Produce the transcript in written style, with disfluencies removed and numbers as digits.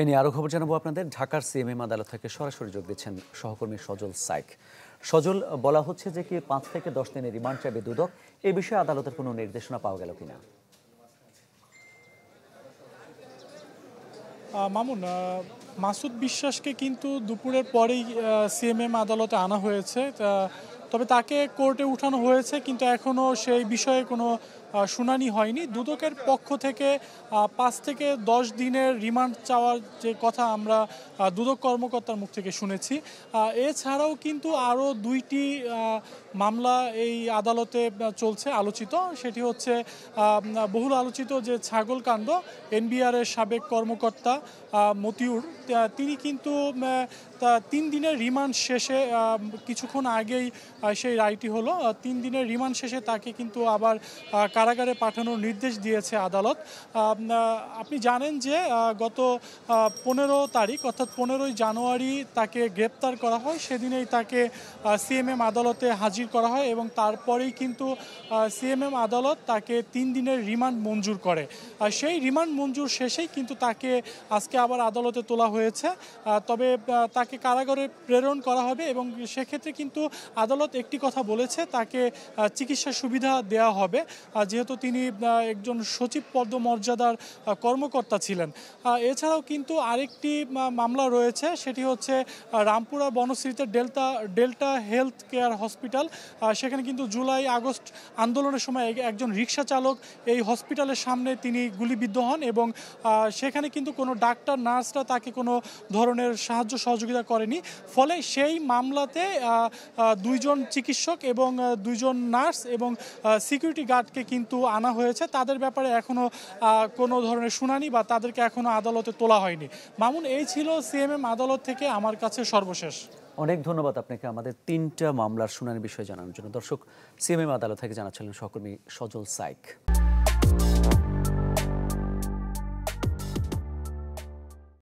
এ নিয়ে আরও খবর জানাবো আপনাদের। ঢাকার সিএমএম আদালত থেকে সরাসরি যোগ দিচ্ছেন সহকর্মী সজল সাইক। সজল, বলা হচ্ছে যে কি 5 থেকে 10 দিনের রিমান্ড চাইবে দুদক। এই বিষয়ে আদালতের কোনো নির্দেশনা পাওয়া গেল কিনা? মামুন, মাসুদ বিশ্বাসকে কিন্তু দুপুরের পরেই সিএমএম আদালতে আনা হয়েছে। তবে তাকে কোর্টে উঠানো হয়েছে, কিন্তু এখনও সেই বিষয়ে কোনো শুনানি হয়নি। দুদকের পক্ষ থেকে 5 থেকে 10 দিনের রিমান্ড চাওয়ার যে কথা আমরা দুদক কর্মকর্তার মুখ থেকে শুনেছি। এছাড়াও কিন্তু আরও 2টি মামলা এই আদালতে চলছে আলোচিত। সেটি হচ্ছে বহুল আলোচিত যে ছাগলকাণ্ড। এনবিআরের সাবেক কর্মকর্তা মতিউর, তিনি কিন্তু 3 দিনের রিমান্ড শেষে কিছুক্ষণ আগেই সেই রায়টি হলো। 3 দিনের রিমান্ড শেষে তাকে কিন্তু আবার কারাগারে পাঠানোর নির্দেশ দিয়েছে আদালত। আপনি জানেন যে গত 15 তারিখ অর্থাৎ 15ই জানুয়ারি তাকে গ্রেপ্তার করা হয়। সেদিনেই তাকে সিএমএম আদালতে হাজির করা হয় এবং তারপরেই কিন্তু সিএমএম আদালত তাকে 3 দিনের রিমান্ড মঞ্জুর করে। সেই রিমান্ড মঞ্জুর শেষেই কিন্তু তাকে আজকে আবার আদালতে তোলা হয়েছে। তবে তাকে কারাগারে প্রেরণ করা হবে এবং সেক্ষেত্রে কিন্তু আদালত একটি কথা বলেছে, তাকে চিকিৎসা সুবিধা দেওয়া হবে, যেহেতু তিনি একজন সচিব পদমর্যাদার কর্মকর্তা ছিলেন। এছাড়াও কিন্তু আরেকটি মামলা রয়েছে, সেটি হচ্ছে রামপুরা বনশ্রীতে ডেল্টা হেলথ কেয়ার হসপিটাল। সেখানে কিন্তু জুলাই আগস্ট আন্দোলনের সময় একজন রিকশা চালক এই হসপিটালের সামনে তিনি গুলিবিদ্ধ হন এবং সেখানে কিন্তু কোনো ডাক্তার নার্সরা তাকে কোনো ধরনের সাহায্য সহযোগিতা করেনি। ফলে সেই মামলাতে 2 জন চিকিৎসক এবং 2 জন নার্স এবং সিকিউরিটি গার্ডকে কিন্তু আনা হয়েছে। তাদের ব্যাপারে এখনও কোনো ধরনের শুনানি বা তাদেরকে এখনও আদালতে তোলা হয়নি। মামুন, এই ছিল সিএমএম আদালত থেকে আমার কাছে সর্বশেষ। অনেক ধন্যবাদ আপনাকে আমাদের 3টা মামলার শুনানির বিষয়ে জানানোর জন্য। দর্শক, সিএমএম আদালত থেকে জানাচ্ছিলেন সহকর্মী সজল সাইক।